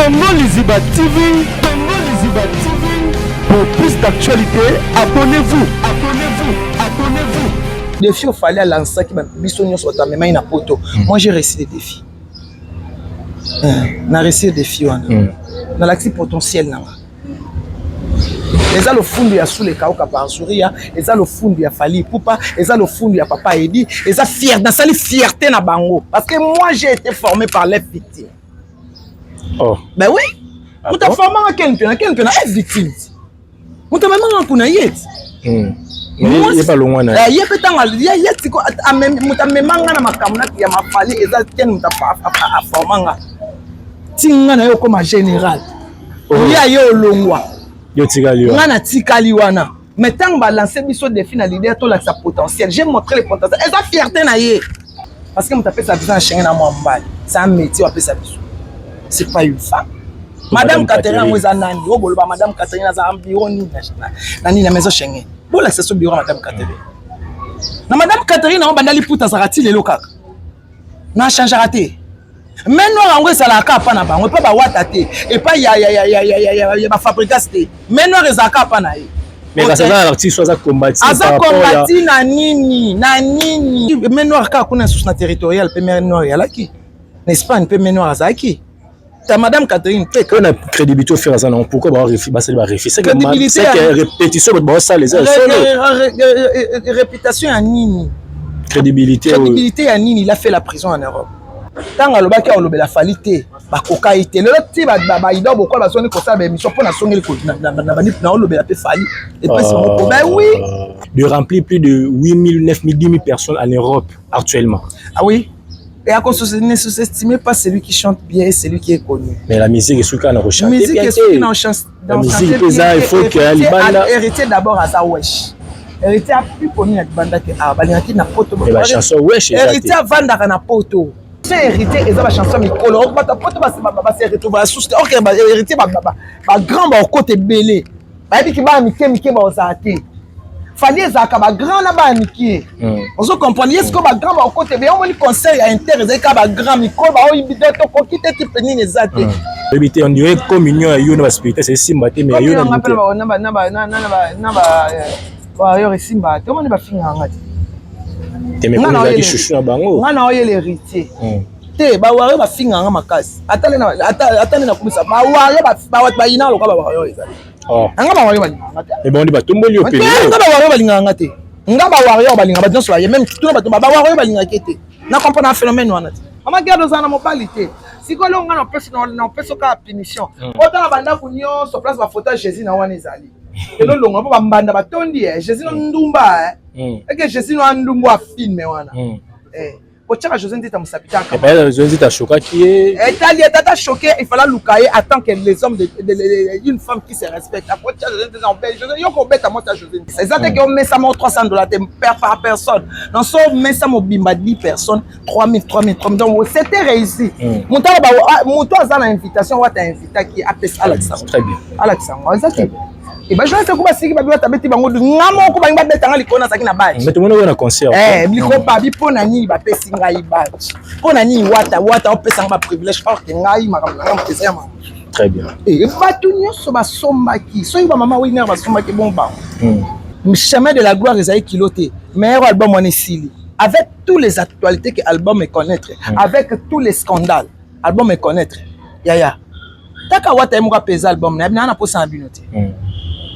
Tongo Liziba TV, Tongo Liziba TV. Pour plus d'actualité, abonnez-vous, abonnez-vous, abonnez-vous. Les défis, il fallait lancer qui m'a mis sur ta main na poto. Moi j'ai réussi les défis. Na réussi les défis na l'accès potentiel nanga. Eza le fond ya sous les kaoka par souria, eza le fond ya Fali Poupa, eza le fond ya Papa Edi, eza fier dans sa fierté na bango parce que moi j'ai été formé par les victimes. Oh. Ben oui. Vous t'as formé à quel point est victime. Vous t'as même en kuna yet. Il est pas loin na. Il y a peut-être il y a tiko a même muta memanga na makamna ya mafali eza ken muta formanga. Tinga na yo comme général. Il y a yo longwa. Yo tikali wana. Ngana tikali wana. Mais tant ba lancer biso défi na leader to la sa potentiel. J'ai montré le potentiel. Et sa fierté na yé. Parce que muta fait sa besoin chenga na moi mbali. C'est un métier on peut sa biso. C'est pas une femme. Madame Catherine Mouizanani, oh boloba Madame Catherine za bureau ni na maison Schengen. Bon la session bureau Madame Catherine. Na Madame Catherine on bandali puta zarati lelo kaka. Na change raté. Mais non en vrai ça la capa na bango pas ba wata te et pas ya ba fabricas te. Mais non rezaka pa na ye. Mais ça ça l'artiste soit combattu. Aza combattu na nini? Mais non ka kuna sous na territorial pe mais non ya laki. N'est-ce pas une peu mais non azaki. Ta Madame Catherine, on a crédibilité au fur et à mesure. Pourquoi bah c'est que répétition de ça les réputation à Nini. Crédibilité à Nini, il a fait la prison en Europe. Tant que le on la falité, ba cocaïté, le petit ba il doit beaucoup la sonner comme ça mais mission pour la sonner le na on la fali et puis c'est ben oui, de remplir plus de 8000 9000 10000 personnes en Europe actuellement. Ah oui. Et à cause ne sous-estimez pas celui qui chante bien et celui qui est connu. Mais la musique est souvent en recherche. La musique est souvent en chance. La musique il faut que Alibanda héritier d'abord à sa wesh. Héritier a plus connu avec banda que ah balingaki na poto. Et la chanson wesh. Héritier vanda na poto. C'est héritier et ça la chanson mikolo. Ba poto ba se retrouver à source. OK ba héritier ba grand ba côté belé. Ba bi ki ba mike ba osate. Fallait zaka ba grand na ba miki. On se comprend est-ce que ba grand ba côté bien on conseil à intérêt ka ba grand miko ba o ibide to ko kite ti peni ne zate. On dirait communion à yo na spirituel c'est simba te mais yo na ba yo simba te on ba finga ngati. Te me ko na ki chouchou na bango. Ngana o l'héritier. Te ba wa ba finga nga makasi. Atale na kumisa ba wa ba ina lo ka ba yo ezali. Oh. Nga ba wario et bon on dit ba tomboli au pays. Nga ba wario balinganga te. Nga ba wario balinga ba donso ya même tout ba wario balinga kete. Na comprendre un phénomène wana te. Ama garde za na mobilité. Sikolo nga na peso ka punition. Ota banda kunyo so place ba photo Jésus na wana ezali. Elo longa ba mbanda ba tondi Jésus no ndumba Eke Jésus no ndumba filme wana. Kochaka José Ndita musapita ka. José Ndita choqué qui est Italie tata choqué, il fallait lukaye attendre que les hommes une femme qui se respecte. Après José Ndita en Belgique, yo ko beta mota José Ndita. C'est ça que on met ça mo $300 par personne. Non so met ça mo bimba 10 personnes, 3000 donc c'était réussi. Monto za na invitation wa ta invita qui a pesa Alexandre. Très bien. Alexandre, ça c'est et ben je vais te kuba siki ba biota beti bango ngamo ko ba ngba beta ngali kona saki na baji. Mais tout le monde na concert. Bliko pa bi pona ni ba pesi ngai baji. Pona ni wata o pesa ngba privilège or que ngai makamna mpesa ya ma. Très bien. Et batu nyoso ba sombaki. So ba mama winner ba sombaki bon ba. Chemin de la gloire Esaïe Kiloté. Meilleur album on est sili. Avec tous les actualités que album est connaître, avec tous les scandales, album est connaître. Yaya. Taka wata emuka pesa album na na posa ambinoté.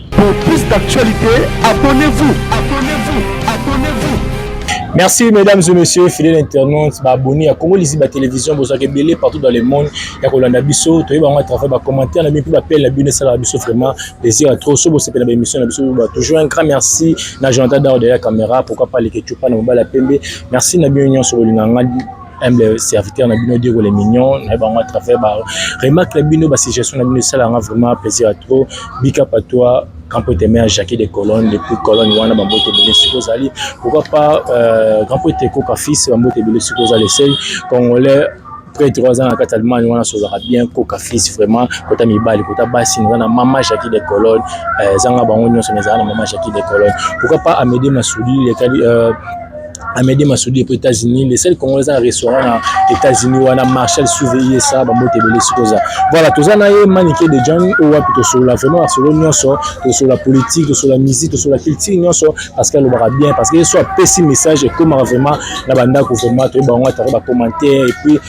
Pour plus d'actualité, abonnez-vous, abonnez-vous, abonnez-vous. Merci mesdames et messieurs, fidèles internautes, abonnés à Congo Liziba Télévision, vous avez belé partout dans le monde. Il y a Kolanda Bisso, tu vas travailler, commenter, on a bien pu appeler la Bune Sala Bisso, vraiment plaisir à trop. Si vous avez l'émission, toujours un grand merci. Na Jonathan Dao derrière la caméra, pourquoi pas les Ketchupa, na Mbala Pembe. Merci na Bionion sur le aime les serviteurs, na dire les mignons, na ba travailler, remarque la Bune, ba suggestion na Bune Sala, vraiment plaisir à trop. Big up à toi. Grand poète aimé Jacques des colonnes, depuis colonnes, il y a un bote belé Sikosali. Pourquoi pas grand poète Koka fils, un bote belé Sikosali, c'est congolais. Après 3 ans en Allemagne, on a sauvera bien Koka fils vraiment. Quand on mibali, quand on bassin, on a maman Jacques des colonnes, Zanga Bango, on a maman Jacques des colonnes. Pourquoi pas Amédée Massouli, Amédée Massoudi aux États-Unis, les seuls Congolais dans un restaurant aux États-Unis, on a Marshall surveillé ça, Bambo Tebele Sikoza. Voilà, tout ça, on a maniqué des gens ou plutôt sur la vraiment sur l'union, sur la politique, sur la musique, sur la culture, parce qu'elle aura bien, parce qu'il soit petit message et comment vraiment la bande gouvernement, tu vas commenter et puis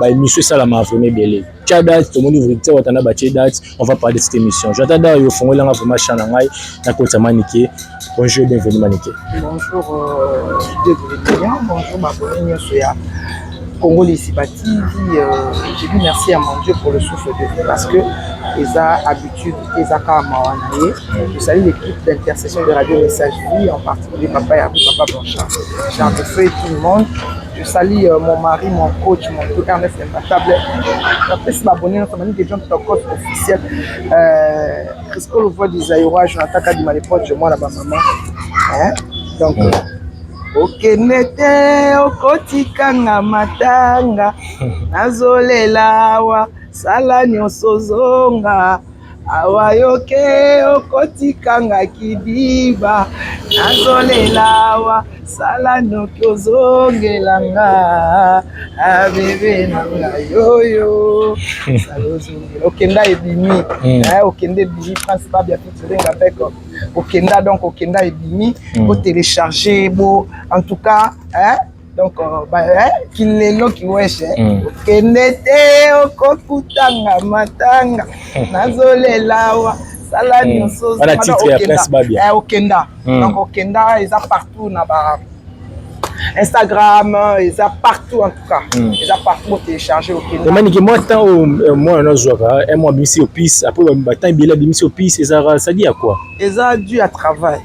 émission ça la m'a vraiment belle. Tchada, tout le monde ouvre on va parler de cette émission. J'attends au fond là vraiment chanangai na kota maniqué. Bonjour, bienvenue maniqué. Bonjour bonjour ma bonne soya. Congo Lissibati, je dis merci à mon Dieu pour le souffle de vie parce que ils ont habitude, ils ont je salue l'équipe d'intercession de Radio Messagerie, en particulier Papa Yabou, Papa Blanchard, Jean-Beffet et tout le monde. Je salue mon mari, mon coach, mon tout Ernest Imbattable. Après, si m'abonner, notre ami des gens qui sont coach officiel. Christo le voix d'Isaïra, Jonathan Kadima les potes, je moi là-bas, maman. Donc, Okenete okotikanga matanga nazolela wa sala nyonso zonga awayoke okotikanga kidiba nazolela wa sala nyonso zongelanga abebe nanga yoyo salozongela okenda ebimi okende ebimi France pas bien fiturenga avec okenda donc okenda ebimi pour télécharger beau en tout cas donc kilelo kiweshe okende te okokutanga matanga nazolelawa sala nyonso okenda donc okenda eza partout na ba Instagram, ils ont partout en tout cas. Ils ont partout téléchargé au Kenya. Manique, moi, tant moi, on a joué un mois bimisi au pis, après, tant il a bimisi au pis, ça dit à quoi? Ils ont dû à travail.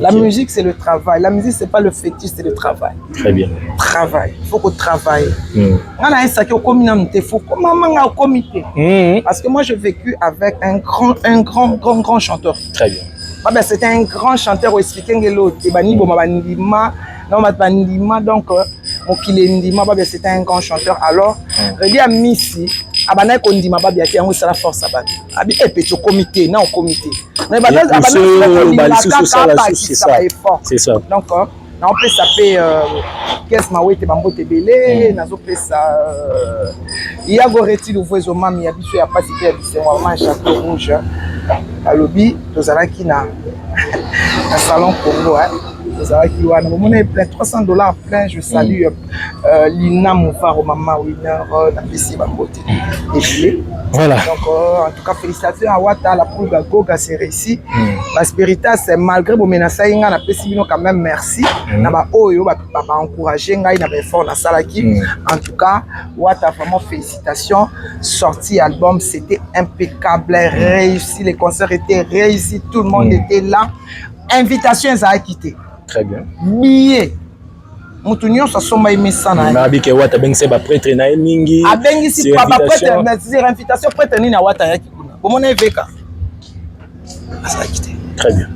La musique, c'est le travail. La musique, c'est pas le fétiche, c'est le travail. Très bien. Travail. Il faut qu'on travaille. On a un sac au comité. Il faut qu'on au comité. Parce que moi, j'ai vécu avec un grand chanteur. Très bien. C'était un grand chanteur au Esfikengelo. Donc, c'était un grand chanteur. Alors, je dis à Missy, c'est la force. Et comité, non comité. C'est ça. Donc, on peut s'appeler qu'est-ce que je bambo tebele nazo pesa il y a goreti le voisin mami habitué à passer c'est vraiment chapeau rouge à lobby tozalaki na salon Congo tozalaki wana mon plein $300 plein je salue Lina Mouvaro maman winner na pesi bambo tebele. Voilà. Donc, en tout cas, félicitations à Wata, la poule Goga, c'est réussi. La spirita, c'est malgré vos menaces, on a quand même merci. On a encouragé, on a effort dans Salaki. En tout cas, Wata, vraiment félicitations. Sorti album, c'était impeccable, réussi. Les concerts étaient réussis, tout le monde était là. Invitation, ça a quitté. Très bien. Billet. Moutounion ça somba imesana. Na bike wata bengise ba prêtre na mingi. Abengisi papa prêtre na dire invitation prêtre ni na wata yaki kuna. Bomona eveka. Asa kité. Très bien.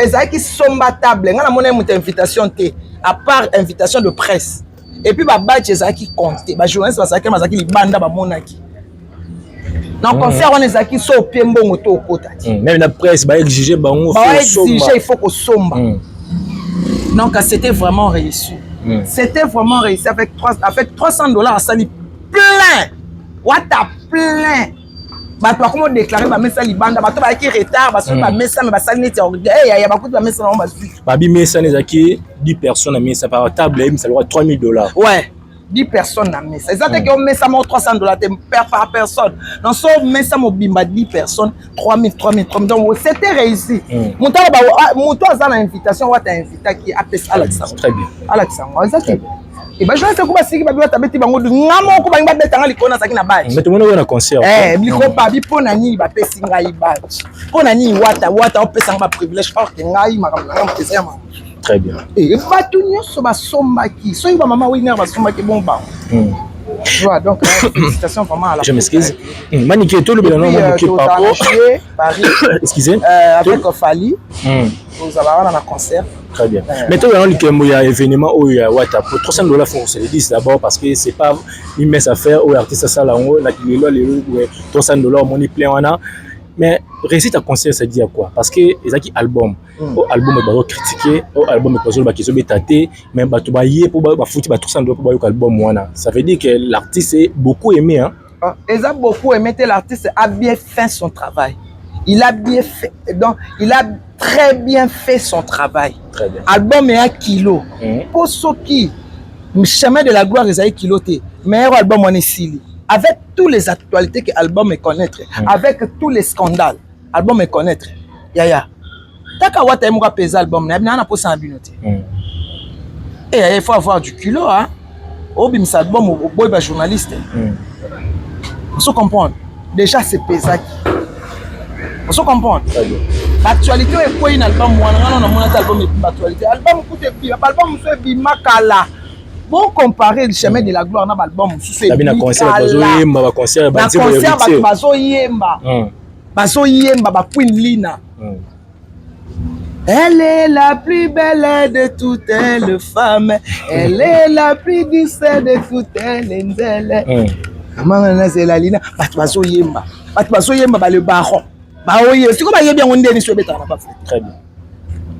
Ezaki somba table ngana mona muta invitation té à part invitation de presse. Et puis ba badge ezaki compté. Ba journaliste basaki mazaki libanda ba monaki. Na concert on ezaki so piembongo to okota. Même la presse ba exiger bango faut somba. Il faut que somba. Donc c'était vraiment réussi. C'était vraiment réussi avec $300 à salir plein. What a plein. Bah toi comment déclarer bah mais ça libanda bah toi bah qui retard bah sur bah mais ça mais bah ça n'est pas il y a beaucoup de mais ça on va suivre. Bah mais ça n'est qui 10 personnes mais ça par table ça doit $3000. Ouais. 10 personnes à mettre. C'est-à-dire qu'on met ça $300 par personne. Non, sauf mais ça m'a 10 personnes, 3000. Donc c'était réussi. Mon temps à l'invitation, on t'a invité qui a fait Alexandre. Très bien. Alexandre, c'est et ben je sais comment c'est que va tabeti bango ngamo ko ba ngba betanga likona saki na badge. Mais tout le monde na concert. Biko pa bi pona ni ba pesi ngai badge. Pona ni wata o pesa ngba privilège or que ngai makambo ngam pesa ya. Très bien. Et Batunio so ba sombaki. So ba mama winner ba sombaki bon ba. Voilà, donc félicitations vraiment à la. Je m'excuse. Maniqué tout le bien non Maniqué Paris. Excusez. Avec Fali. Vous allez un concert. Très bien. Maintenant, il y a un événement où il y a WhatsApp. Pour $300, faut se le dire d'abord parce que c'est pas une messe à faire où l'artiste ça là haut, là $300 on est plein on a. Mais réussite à concert, ça dit à quoi? Parce que les qui album, au album est pas critiqué, au album est pas sur qui se tâté, mais bah tu vas y pour bah foutre bah tout ça doit pour album moi. Ça veut dire que l'artiste est beaucoup aimé hein. Ils ont beaucoup aimé, l'artiste a bien fait son travail. Il a bien fait, donc il a très bien fait son travail. Très bien. Album est à kilo. Pour ceux qui chemin de la gloire ils ont kilo meilleur album on est sili. Avec toutes les actualités que l'album est connaître, avec tous les scandales, l'album est connaître. Yaya. Taka wata emuka pesa album na na po sans binoté. Et il faut avoir du culot hein. Obim sa album au boy ba journaliste. On se comprend. Déjà c'est pesaki. On se comprend. L'actualité est quoi une album moi non mon album est plus actualité. Album coûte bien, album fait bimakala. Bon comparer le chemin de la gloire dans l'album c'est bien concert concert bazo yemba ba Queen Lina. Elle est la plus belle de toutes les femmes, elle est la plus douce de toutes les nzelle. Maman c'est la Lina bazo yemba ba le baron ba oye c'est comme yebi on ndeni so beta na ba très bien.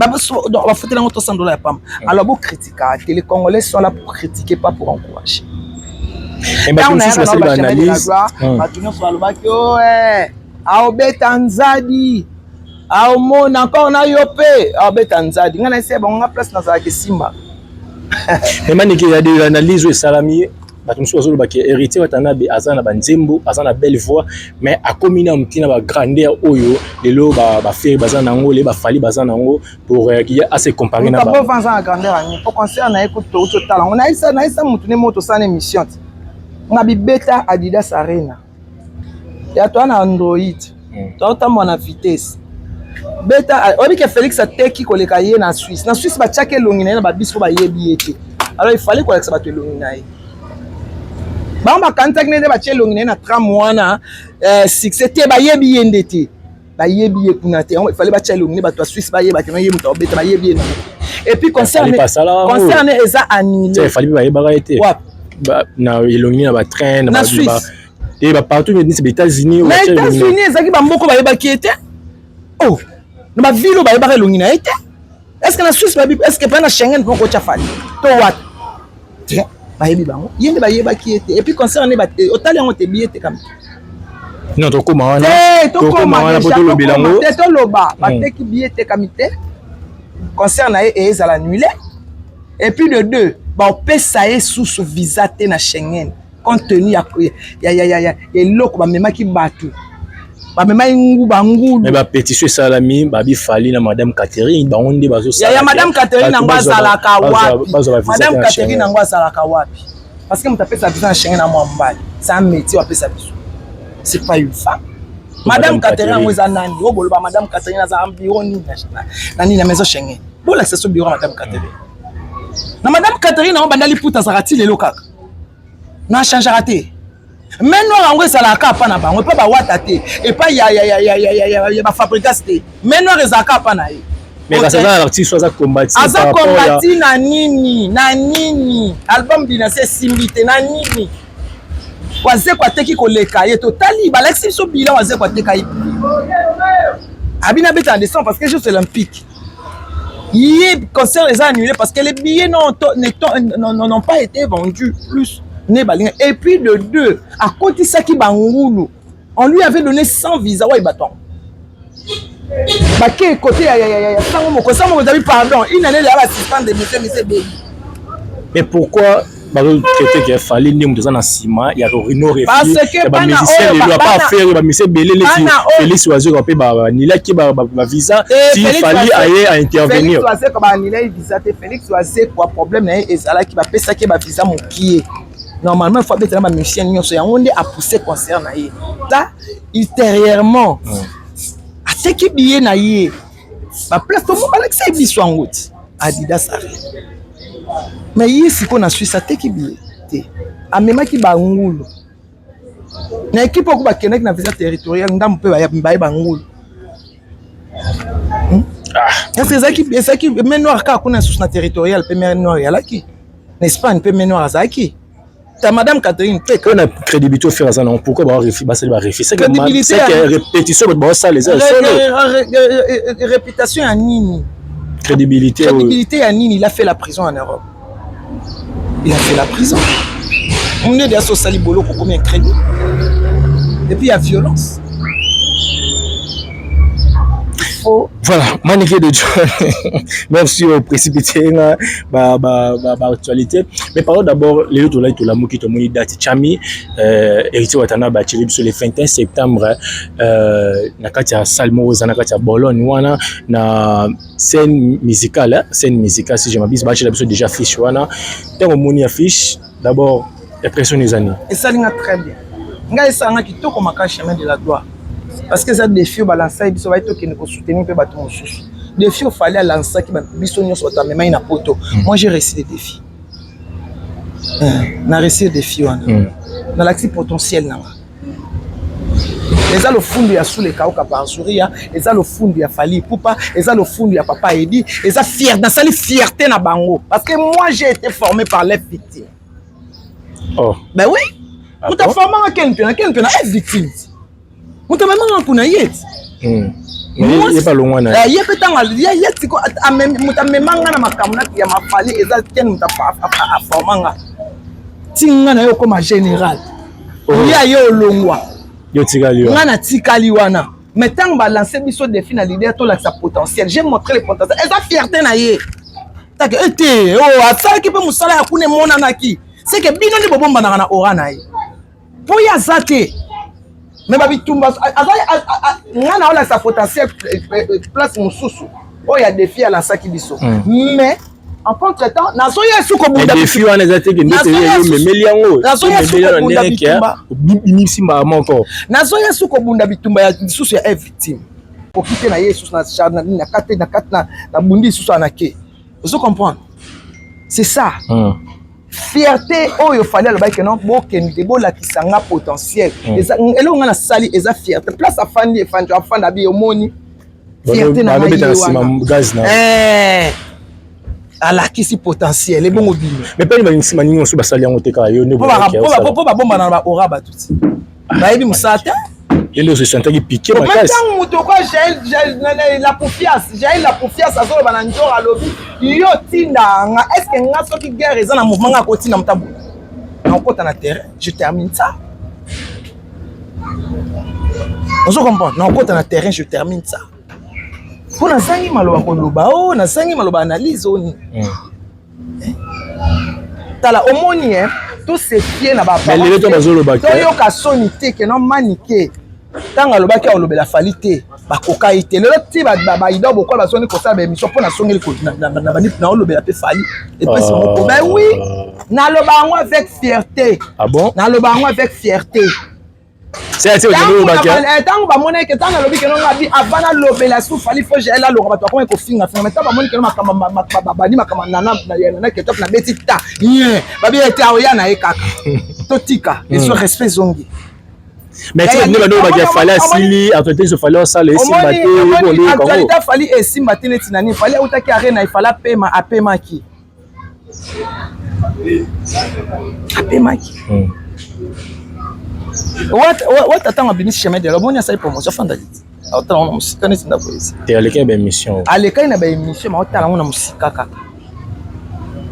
Donc, on va foutre $100 par mois. Alors, vous critiquez, les Congolais sont là pour critiquer, pas pour encourager. Et bien, on a une analyse. Tanzadi, Aomon encore na yopé, Tanzadi. On a essayé de faire place dans la Simba. Et maintenant, il y a des analyses et salami. Héritier watana be azana banzembo azana belle voix mais a combiner mtina ba grandeur oyo lelo ba faire bazana ngo le ba fali bazana ngo pour qu'il y a assez comparer na ba pas vendre en grandeur ani pour concert na écoute tout talent on a ça mutune moto sans émission on a beta Adidas Arena ya toi na Android toi mon vitesse beta on dit que Félix a teki koleka ye na Suisse ba tchake longi na ba biso ba yebi ete alors il fallait koleka ba te longi na ye. Ba kanta kine ba chelongi na 3 mois na succès te ba yebi yendete ba yebi ekunate il fallait ba chelongi ba to Suisse ba yeba kino yebi to beta ba yebi et puis concerne eza annulé il fallait ba yeba été na elongi na ba train na ba et ba partout mais c'est les États-Unis mais États-Unis ezaki ba mboko ba yeba ki était oh na ba ville ba yeba elongi na été est-ce que na Suisse ba est-ce que pas na Schengen pour ko chafali to what bayebi bango yende bayeba ki ete et puis concerne ba otali yango te billet comme non to koma wana to lobilango to loba bateki billet comme te concerne et ezala annulé et puis de deux ba pesa e sous visa te na Schengen compte tenu ya eloko ba memaki batu ba memaki ngu bangu mais ba pétition salami ba bi fali na madame Catherine ba onde bazo sala ya madame Catherine ngwa zalaka wapi madame Catherine ngwa zalaka wapi parce que mutapesa visa na Schengen na mwambali c'est un métier wa pesa biso c'est pas une femme madame Catherine ngwa za nani o boloba madame Catherine za bureau ni na ni na maison Schengen pour l'accès au bureau madame Catherine na madame Catherine on bandali puta zarati lelo kaka na changer raté mais non en vrai ça la capa na bango pas ba wata te et pas ya ba fabricant te mais non rezaka pa na ye mais ça ça l'artiste soit combattu na nini album dina c'est simbité na nini waze kwa teki koleka ye totali ba lexi so bilan waze kwa teka ye abina beta en décembre parce que Jeux olympiques il concert les annulés parce que les billets n'ont pas été vendus plus. Et puis de deux, à côté ça qui bangoulou, on lui avait donné 100 visas ouais bâton. Bah quel côté pardon, une année là l'assistant de monsieur Baby. Mais pourquoi traiter qu'il fallait ni dans un ciment il y a Rino Refi ba musicien il doit pas faire ba monsieur Belé Félix Oiseau ko pe ba ni là qui ba visa si fallait aller à intervenir Félix Oiseau ko ba ni là visa te Félix Oiseau quoi problème na ezala qui ba pesa ki ba visa mokie. Normalement, il faut que les musiciens a poussé concert na ye. Là, ultérieurement, à ce qui billet na ye, la place tout le monde avec ça il soit en route. Adidas Arena. Mais ici qu'on a su ça te qui billet. A même qui ba ngulu. Na équipe ko ba kenek na visa territoriale ndam pe ba ngulu. C'est ça qui mais noir ka kuna sous na territorial pe mer noir ya laki. N'est-ce pas un peu noir zaki. Madame Catherine, on a crédibilité au faire ça, non? Pourquoi bah refi, bah c'est le refi. C'est que répétition, bah ça les réputation à Nini. Crédibilité à Nini, il a fait la prison en Europe. Il a fait la prison. On est derrière Sali Bolo pour combien de crédit. Et puis il y a violence. Oh. Voilà, maniqué de John. Merci au précipité actualité. Mais parlons d'abord les autres là tout la moki to moni date Chami héritier watana ba sur le 21 septembre na kati ya Salmo na kati ya Bologne wana na scène musicale si je m'abuse ba biso déjà fiche wana tango moni affiche d'abord impression les années. Et ça linga très bien. Nga esanga kitoko maka chemin de la gloire. Parce que ça défi au balancer biso va être qui ne soutenir pe bato mosusu. Défi au fallait à lancer qui biso nyonso ta même na poto. Moi j'ai réussi des défis. Na réussi des défis wana. Na l'accès potentiel nanga. Eza le fundi ya sous les kaoka par souria, eza le fundi ya Fali Poupa, eza le fundi ya Papa Edi, eza fier dans sa fierté na bango parce que moi j'ai été formé par les victimes. Oh. Ben oui. Vous t'as formé à quel point est victime. Vous t'as même en kuna yet. Moi il est pas loin là. Il y a peut-être il y a tiko même muta memanga na makamna ya mafali eza ken muta formanga. Tinga na yo comme général. Il y a yo longwa. Yo tikali wana. Ngana tikali wana. Mais tant ba lancer biso défi na leader to la sa potentiel. J'ai montré le potentiel. Eza fierté na ye. Tak été oh asa ki pe musala ya kune mona naki. C'est que bino ni bobomba na ora na ye. Po ya zate. Mais babi tumba ngana ola sa potentiel place mususu. Oh ya défi à la saki biso. Mais en contre-temps, nazo ya suko bunda défi wana zate ke ndete yo memeli yango. Nazo ya suko bunda bitumba. Bimisi ma encore. Nazo ya suko bunda bitumba ya bisusu ya victime. Pour quitter na Yesus na charna na kate na bundi susu anake. Vous comprenez? C'est ça. Fierté oh il fallait le bail que non bokende bola ki sanga potentiel eza elo ngana sali eza fierté place à fandi e fandi afanda bi omoni fierté na gaz na ala ki si potentiel e bongo bino mais pas ni sima ninyo so basali yango te ka yo ne po ba bomba na ba ora ba tuti ba yebi musata yendo se senta ki piquer ma casse tant muto ko j'ai la confiance azo ba na njora lobi yo tinda nga est-ce que nga soki guerre eza na mouvement nga ko tinda mtabu na kota na terrain je termine ça on se comprend na kota na terrain je termine ça pour na sangi maloba ko loba oh na sangi maloba analyse oni tala omoni tout se fier na ba mais les to bazoloba to yo ka sonité que non maniqué tanga lobaki olobela Fali te bakoka ite lelo ti ba ido boko ba soni ko sa ba émission pour na songeli ko na banip na olobela pe Fali et puis c'est mon ben oui na loba ngo avec fierté. Ah bon? Na loba ngo avec fierté. C'est assez au baki. Tant ba mona que tant na lobi que non ngabi avant lobela sou Fali faut gérer la lo ba to ko ko finga mais tant ba mona que makamba bani makamba na que top na beti ta bien ba bi été oya na e kaka totika et sur respect zongi. Mais tu ne vas pas fallait asili entretien se fallait ça les simbaté bon les actualité Fali et simbaté netinani Fali utaki arena il fallait paiement à paiement qui apema ki what attend bini chemin de l'oboni ça promotion fanda dit autant on musika ne tinda polisi te aleka ba émission aleka na ba émission ma autant on musika kaka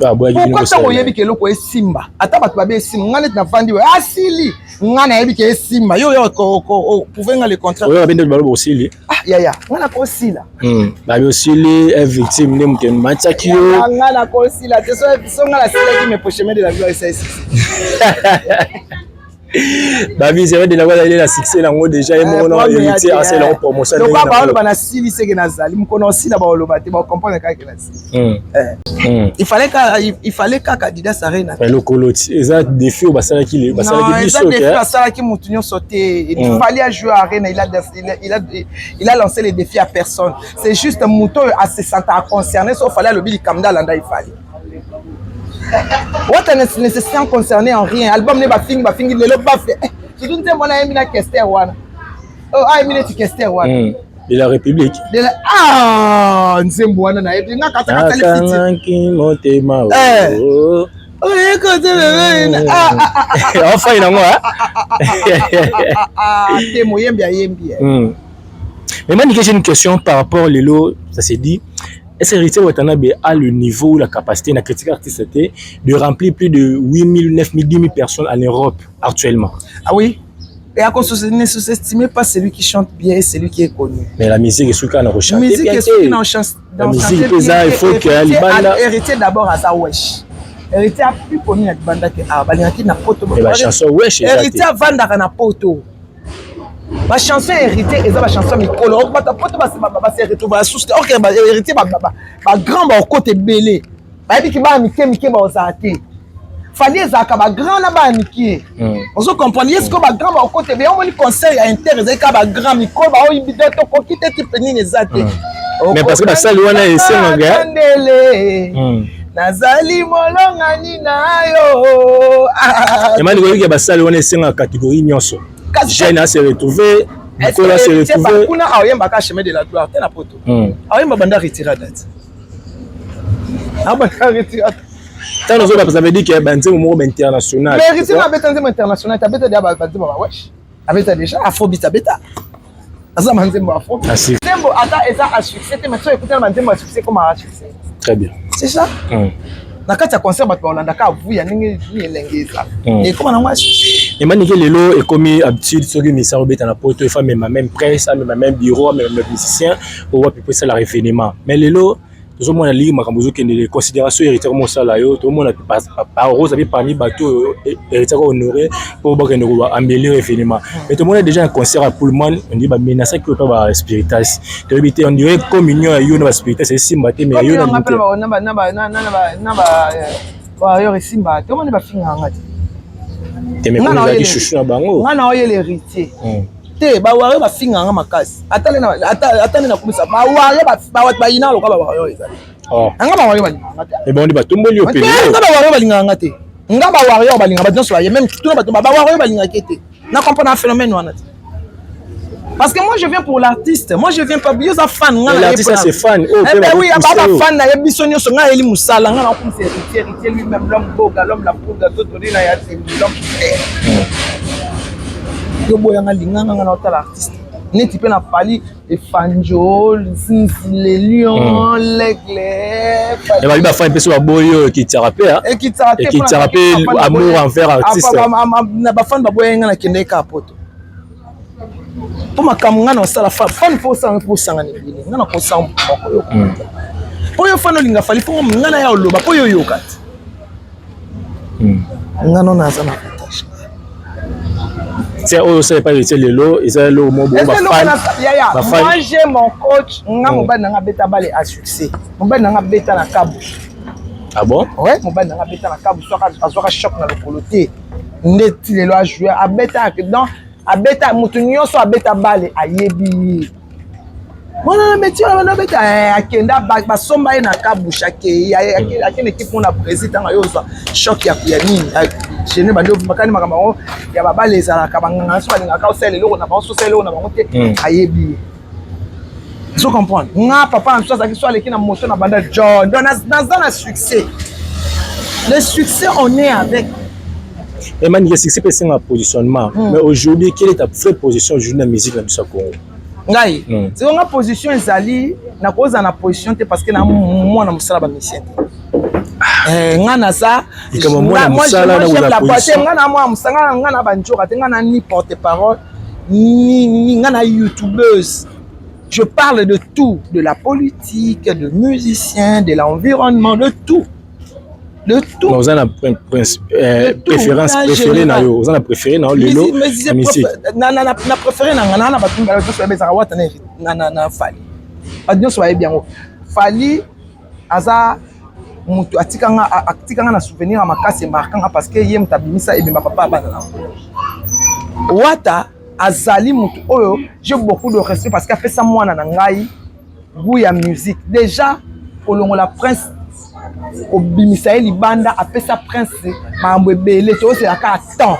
ba boya gini ko ça oyebi ke loko esimba ata bato babe esimba ngane na fandi we asili ngana yebi ke esimba yo ko pouvez nga le contrat oyo bende balo osili ya ngana ko sila ba bi osili est victime ne mken mataki yo ngana ko sila te so ngala sila ki me chemin de la gloire ça ici Babi c'est vrai de la succès là déjà et mon héritier assez la promotion donc ba ba na sili c'est que nazali mkono sila ba oloba te ba comprendre ka que na sili il fallait ka candidat sarena le coloti eza défi au basala ki le basala ki biso ok eza basala ki mutunyo sauter il fallait jouer à arena il a lancé les défis à personne c'est juste muto à se sentir concerné sauf fallait le bili kamda landa il fallait what est nécessaire concerné en rien album ne ba fingi le ba fait je donne te mona emina Kester wana oh ai emina ti Kester wana de la République de la nzembo wana na ebi nga kata kata le fiti motema Enfin, il y a moi. Mais moi, j'ai une question par rapport à l'élo, ça s'est dit. Est-ce que Héritier Watanabe a le niveau, la capacité, la critique artistique de remplir plus de 8 000, 9 000, 10 000 personnes en Europe actuellement? Ah oui. Et à cause ne sous-estimez pas celui qui chante bien et celui qui est connu. Mais la musique est ce qu'on a rechanté. La musique est ce qu'on a chanté. La musique est il faut que Héritier d'abord à sa wesh. Héritier a plus connu avec banda que Balingaki na poto. Et la chanson wesh. Héritier vanda na poto. Ma chanson hérité et ça ma chanson mikolo ok bata poto ba se retrouver à source ok ba hérité ba grand ba côté belé ba bi ki ba mike ba osate fallait zaka ba grand na ba mike on se comprendre est-ce que ba grand ba côté be on conseil à intérêt ka ba grand mikolo ba o ibido to ko kite type ni nezate mais parce que ba sali wana ese nganga nazali molonga ni nayo et mani ko ba sali wana ese nganga catégorie nyonso Jeanne se retrouvé, Nicolas se retrouvé. Kuna aoyemba ka chemin de la gloire, tena poto. Aoyemba banda retira date. Abanda retira. Tant nous autres ça veut dire que banze mo international. Mais retira beta nzema international, ta beta dia banze ba wesh. Abeta déjà afrobeat abeta. Asa manze mo afro. Tembo ata eza à succès, mais toi écouter banze mo à succès comme à succès. Très bien. C'est ça? Na kati ya concert bato balanda ka vuya ndenge ni elengeza. Et comment na moi et manique lelo et comme habitude ce que misa robeta na poto fa même presse même bureau même musicien ou wa peut ça la révénement mais lelo tout le monde a lié makambozo que les considérations héritières mo sala yo tout le monde a rose avec parmi bateau héritière honoré pour ba que nous améliorer révénement mais tout le monde a déjà un concert à Pullman on dit ba menacer que pas spiritas de habiter on dirait communion yo na spiritas c'est simbaté mais yo na ba yo simba tout le monde ba finga ngati te me ko ki chouchou na bango ngana oye l'héritier te ba ware ba finga nga makasi atale na kumisa ba ware ba ina lo ka ba ware ezali nga ba ware ba ngata et bon on dit ba tomboli opéré nga ba ware ba linga ngate nga ba ware ba linga ba danso ya même tout ba ware ba linga kete na comprendre un phénomène wana parce que moi je viens pour l'artiste, moi je viens pas bien za fan nga l'artiste c'est fan oui ba fan na yebiso nyoso nga eli musala nga na kumisa héritier lui-même l'homme boga l'homme la poudre d'autres na ya l'homme yo boya nga linganga nga na otala artiste neti pe na pali e fanjol les lions l'aigle et ba ba fan pe so boyo qui thérapie et qui thérapie amour envers artiste na ba fan ba boya nga na kende ka poto pour ma kamungana osala fan faut ça pour sanga ni bili ngana ko sa moko yo po yo fan olinga fali po ngana ya oloba po yo yokati ngano na sana c'est oh c'est pas héritier lelo et c'est le mot ba fan moi j'ai mon coach nga mobali nga beta bale à succès mobali nga beta na kabu ah bon ouais mobali nga beta na kabu soka choc na lokoloté ndeti lelo a jouer a beta dans abeta mutu nyonso abeta bale ayebi mwana meti wana beta akenda basomba ye na kabusha ke akende équipe na président yo zo choc ya nini gene bando makani makambo ya babale ezalaka banganga so balinga ka osele loko na bango so sele loko na bango te ayebi je comprends nga papa na so azaki so aleki na moto na banda John donc na succès le succès on est avec. Et man, c'est pas un positionnement. Mais aujourd'hui, quelle est ta vraie position aujourd'hui dans la musique dans le Congo? Ngai, c'est une position ezali na cause na position te parce que na moi na musala ba mission. Ngana ça, moi j'aime la boîte ngana moi musanga ngana ba njoka te ngana ni porte-parole ni ngana youtubeuse. Je parle de tout, de la politique, de musiciens, de l'environnement, de tout. Le tout. Vous avez préférence préférée na yo, vous avez préféré na lelo musique. Na préféré na batunga so bezaka wata na Fally. Adnyo so bien Fally aza mutu atikanga na souvenir makasi marquant parce que yem tabimisa ebemba papa bana. Wata azali mutu oyo, j'ai beaucoup de respect parce qu'a fait ça moi na ngai goût ya musique. Déjà kolongola prince obimisa libanda apesa prince mambo ebele to c'est aka temps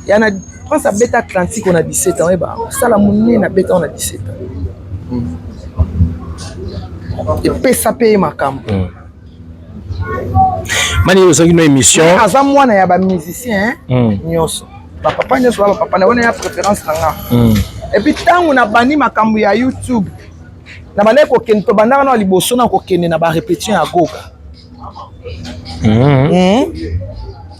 yana prince abeta Atlantique on a 17 ans et ba sala munene na beta on a 17 ans et pesa paye makambo Mani ozaki no émission aza mwana ya ba musicien nyonso ba papa nyonso ba papa na wana ya préférence nanga et puis tangu na bani makambo ya YouTube na bane ko kento bandaka na liboso na ko kende na ba répétition ya goka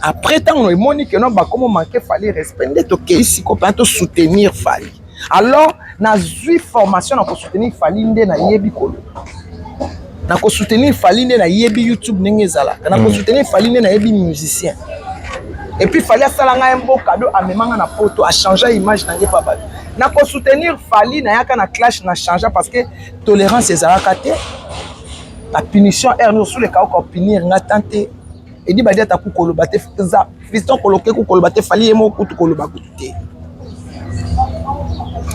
après tangu no moni que non ba comment manquer fallait respecter to ke ici ko pa to soutenir fallait alors na zui formation na ko soutenir fallait nde na yebi kolo na ko soutenir fallait nde na yebi YouTube ndenge ezala na ko soutenir fallait nde na yebi musicien et puis fallait salanga un beau cadeau à memanga na photo à changer image na ngepa ba na ko soutenir fallait na yaka na clash na changer parce que tolérance ezala kate la punition erno sous le cas ko punir nga tante et dit badia ta ku koloba te za fiston koloke ku koloba te fallait mo ku koloba ku te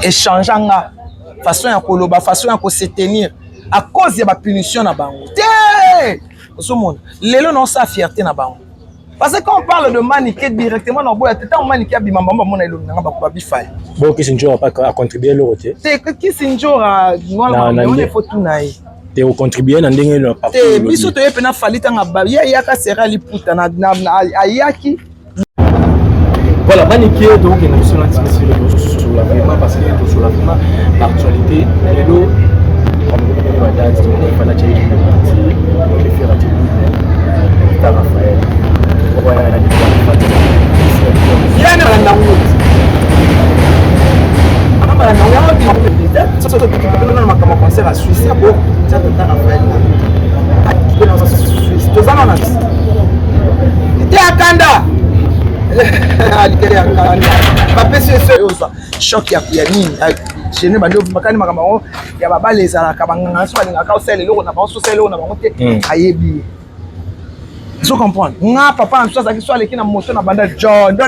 échangeanga façon ya koloba façon ya ko se tenir à cause de la punition na bango te so monde lelo non sa fierté na bango. Parce que quand on parle de maniquer directement dans le bois, tu as maniqué à Bimamba, mon élo, n'a pas bifal. Bon, qui s'injure pas à contribuer le côté. C'est qui s'injure à nous, il faut tout naï. Tu as contribué dans le parcours. Tu biso to yepena falita ngaba, ya ka sera li puta na ayaki. Voilà, maniquer donc une sur la vraiment parce que sur la vraiment l'actualité, l'élo comme on va dire, il fallait que je me fasse Raphaël. Yana na nguti. Akamba na nguti. Sasa tukipeleka na kama concert à Suisse hapo, tata Raphaël. Kuna sasa Suisse. Tozana na Suisse. Ite akanda. Alikere akanda. Ba pese yoza. Choc ya nini? Chez bando makani makama ya babale ezala kabanga so balinga ka osele loko na ba so sele na bango te ayebi. Tu comprends? Nga papa en soit qui soit les qui na moto na banda John dans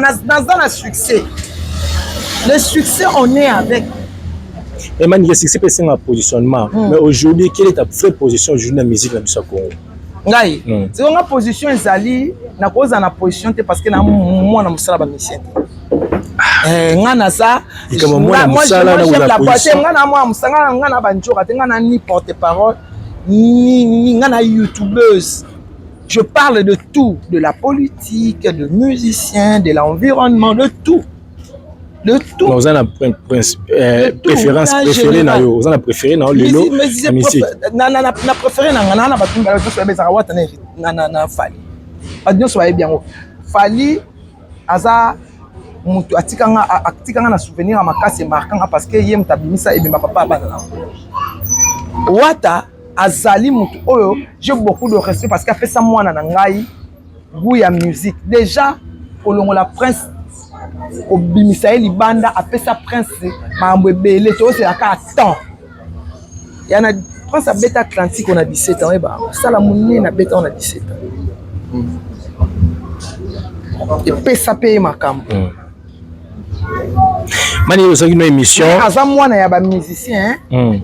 un succès. Le succès on est avec. Et man, il y a succès c'est un positionnement. Mais aujourd'hui, quelle est ta vraie position aujourd'hui dans la musique dans le Congo? Ngai. C'est une position ezali na cause na position te parce que na moi na musala ba mission. Nga na ça. Moi j'aime la boîte nga na moi musanga nga na banjoka te nga na ni porte-parole ni nga na youtubeuse. Je parle de tout, de la politique, de musiciens, de l'environnement, de tout. De tout. Vous avez une préférence préférée dans le vous avez préféré dans le lot la musique. Na préféré na batumba to so bezaka wata na fali. Adnyo so bien. Fali aza mutu atikanga na souvenir makasi marquant parce que yem tabimisa ebemba papa bana. Wata azali mutu oyo j'ai beaucoup de respect parce qu'a fait ça moi na ngai goût ya musique déjà kolongola prince obimisa libanda a fait ça prince mambo ebele to c'est la temps yana prince a beta atlantique on a 17 ans et ba sala munne na beta on a 17 ans et pesa paye makambo mani ozaki no émission aza mwana ya ba musicien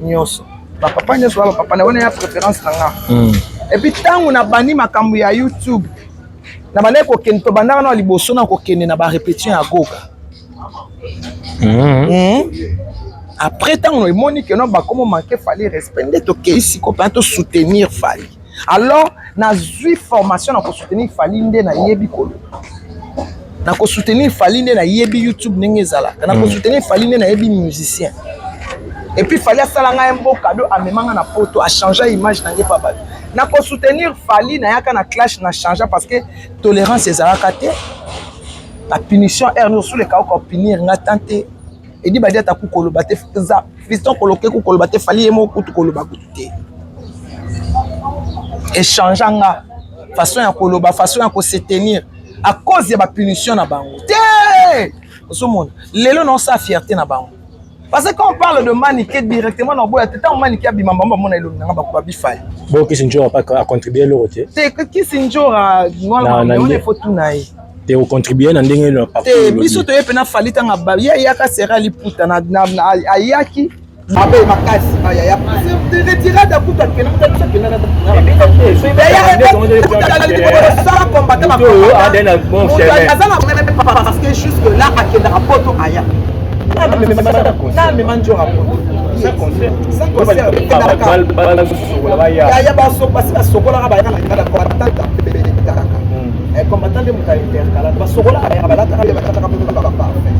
nyonso papa nyonso ba papa na wana ya préférence nanga et puis tangu na bani makambo ya YouTube na bane ko kento bandaka na liboso na ko kende na ba répétition ya goka après tangu no moni que non ba comment manquer fallait respecter to ke ici ko pa to soutenir fallait alors na zui formation na ko soutenir fallait nde na yebi kolo na ko soutenir fallait nde na yebi YouTube ndenge ezala na ko soutenir fallait nde na yebi musicien. Et puis fallait salanga un beau cadeau à memanga na photo à changer image na ngepa ba na ko soutenir fallait na yaka na clash na changer parce que tolérance ezala kate la punition erno sous le cas ko punir nga tante et dit badia ta ku koloba te za fiston koloke ku koloba te fallait mo ku koloba ku te échangeanga façon ya koloba façon ya ko se tenir à cause de la punition na bango te so monde lelo non sa fierté na bango. Parce que quand on parle de maniquer directement dans le bois, tu as maniqué à Bimamba, mon élo, n'a pas bifal. Bon, qui s'injure pas à contribuer le côté. C'est qui s'injure à nous, il faut tout naï. Tu as contribué dans le parcours. Tu biso to yepena falita ngaba, ya ka sera li puta na ayaki. Abe makasi, ya de retirer da puta que na puta que na. Ça combattre ma parce que jusque là akenda rapoto aya. Na me manjo rapport. Ça concert. Ça concert. Ya ba so pasi ba sokola ba ya na tata. combattant de muta intercalante basokola ya balata ka bakata ka ba parfait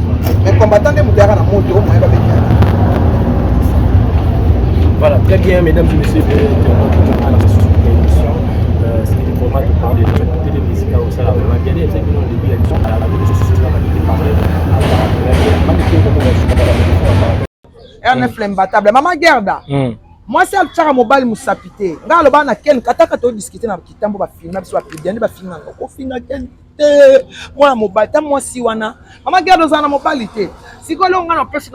mais combattant de muta na moto au moins ba beki. Voilà, très bien, mesdames et messieurs, c'était vraiment de parler de la musique au salon. On a bien dit que nous début l'émission à la radio sociale on a parlé. Imbattable. Maman Gerda. Moi c'est Alchara mobile musapité. Nga loba na ken kataka to discuter na kitambo ba filmer biso ba bien ba filmer ko finga ken moi mobile ta moi si wana. Maman Gerda za na mobilité. Sikolo nga na peso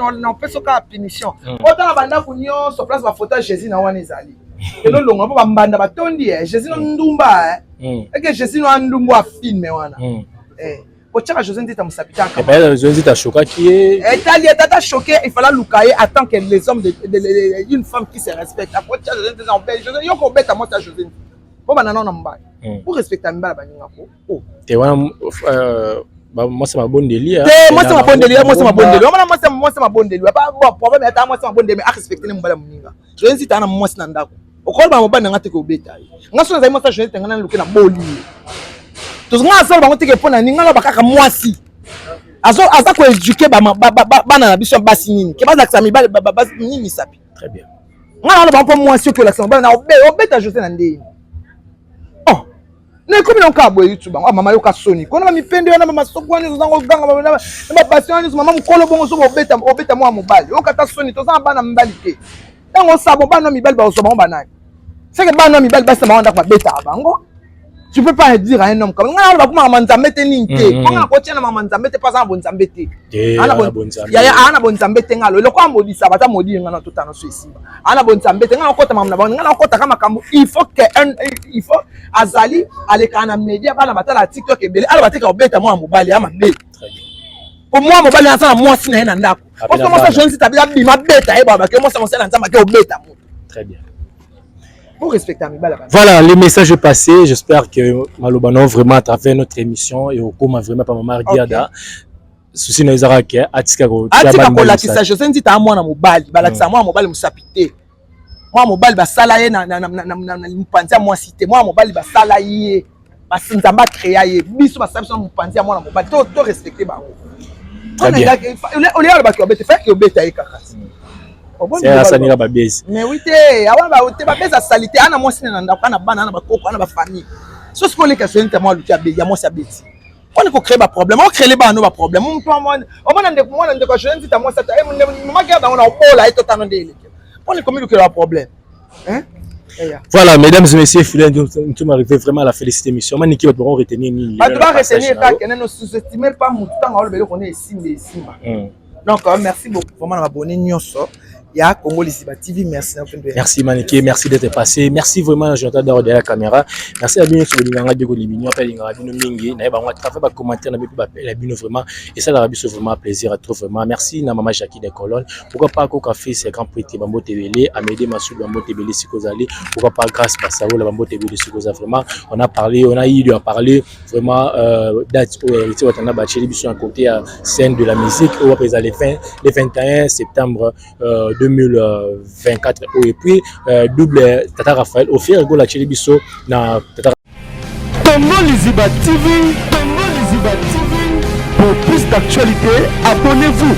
ka punition. Ota na banda kunyo so place ba photo Jésus na wana ezali. Kelo longa ba mbanda ba tondi Jésus no ndumba que Jésus no ndumba filmer wana. Ochaka José Ndita musapita. Eh ben José Ndita choqué qui est Italie tata choqué, il fallait loukaye attendre que les hommes une femme qui se respecte. Après José Ndita en Belgique, yo ko beta moi ta José. Bon banana na mba. Pour respecter mbala baninga ko. Oh. Te wana moi c'est ma bonne délire. Moi c'est ma bonne délire, moi c'est ma bonne délire. Moi c'est ma bonne délire. Pas bon problème ata moi c'est ma bonne délire, mais à respecter mbala muninga. José Ndita na moi na ndako. Okolo ba mobana ngate ko beta. Ngaso na moi ta José Ndita ngana luke na boli. Tous nga asala bango teke pona ninga na bakaka mwasi aza ko éduquer bana na biso basi nini ke baza ka mibale basi nini sapi très bien nga na ba mwasi ko la samba na obeta José na ndeni oh ne komi na ka boye YouTube mama yo ka soni kona mipende na mama sokwane zango ganga na basi wani mama mukolo bongo so obeta mwa mobali yo kata soni to za bana mbali te tango sabo bana mibale ba so bango banani c'est que bana mibale basi ba onda kwa beta bango. Tu peux pas dire à un homme comme ça, on va comment manzambete ninte. Comment on continue à manzambete pas en bonzambete. Ana bonzambete ngalo. Le quoi modi ça va ta modi ngana tout en Suisse. Ana bonzambete ngana kota mamna bon ngana kota kama kambo. Il faut azali ale kana media bana batala TikTok ebele. Ala bateka obeta moi mobali ama be. Pour moi mobali na sana moi sina na ndako. Parce que moi ça je ne sais pas bien bima beta e baba que moi ça mon sala nzamba ke obeta. Très bien. Pour respecter voilà, le message est passé. J'espère que Malobano vraiment à travers notre émission et au comment vraiment pas maman Gerda. Souci na ezara ke atika ko la kisa José Ndita moi na mobali balakisa moi mobali musapité. Moi mobali ba sala ye na mpanza moi cité. Moi mobali ba sala ye ba nzamba créa ye. Biso ba sabisa mpanza moi na mobali. To respecter ba. Très bien. On est ba ko bete faire que beta e kaka. C'est la sanira babese. Mais oui, awa ba te babesa salité ana moi sina ndako ana bana ana bakoko ana ba famille. So ce qu'on les questions tellement lukia be ya moi ça beti. On ko créer ba problème, on crée les ba no ba problème. On peut moi ndeko je ndita moi ça mama Gerda on a ola et totano de. On est comme le problème. Hein? Voilà, mesdames et messieurs, nous sommes arrivés vraiment à la félicité émission. Maniki va retenir ni. Ba doit retenir pas que ne sous-estimer pas mon temps on le connaît ici mais ici. Donc merci beaucoup vraiment m'abonner nyonso. Ya Congo Liziba TV, merci. Merci Maniki, merci d'être passé. Merci vraiment Jonathan Daro derrière la caméra. Merci à bien sur le Linganga de Golibino, appelle Linganga Bino Mingi. N'a pas moi travailler pas commentaire n'a pas la Bino vraiment et ça la c'est vraiment plaisir à trouver vraiment. Merci na maman Jackie de Colonne. Pourquoi pas ko café c'est grand prix Bambo Tebele, Amédée Massoud Bambo Tebele Sikozali. Pourquoi pas grâce Passaro la Bambo Tebele Sikoza vraiment. On a parlé, on a eu à parler vraiment date où héritier Watana Bacheli biso à côté à scène de la musique où après les 21 septembre 2024 et puis double Tata Raphaël offert go la Chelibiso na Tata Congo Liziba TV, Congo Liziba TV. Pour plus d'actualités, abonnez-vous.